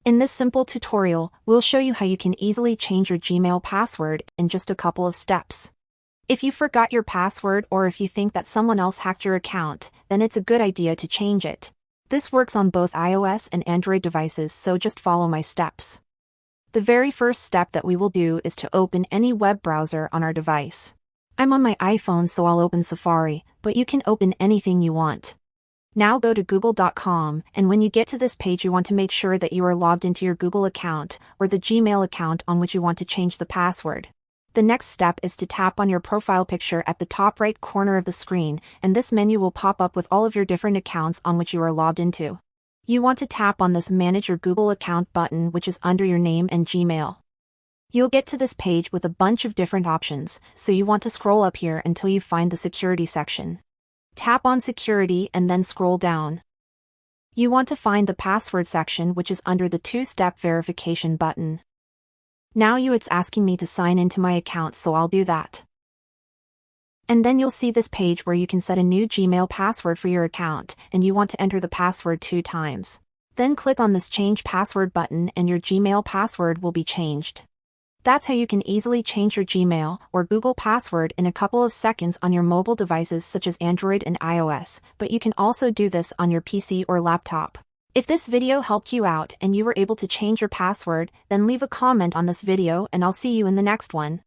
In this simple tutorial, we'll show you how you can easily change your Gmail password in just a couple of steps. If you forgot your password or if you think that someone else hacked your account, then it's a good idea to change it. This works on both iOS and Android devices, so just follow my steps. The very first step that we will do is to open any web browser on our device. I'm on my iPhone, so I'll open Safari, but you can open anything you want. Now go to google.com, and when you get to this page, you want to make sure that you are logged into your Google account or the Gmail account on which you want to change the password. The next step is to tap on your profile picture at the top right corner of the screen, and this menu will pop up with all of your different accounts on which you are logged into. You want to tap on this Manage Your Google Account button, which is under your name and Gmail. You'll get to this page with a bunch of different options, so you want to scroll up here until you find the Security section. Tap on Security and then scroll down. You want to find the Password section, which is under the two-step verification button. Now it's asking me to sign into my account, so I'll do that. And then you'll see this page where you can set a new Gmail password for your account, and you want to enter the password 2 times. Then click on this Change Password button and your Gmail password will be changed. That's how you can easily change your Gmail or Google password in a couple of seconds on your mobile devices such as Android and iOS, but you can also do this on your PC or laptop. If this video helped you out and you were able to change your password, then leave a comment on this video and I'll see you in the next one.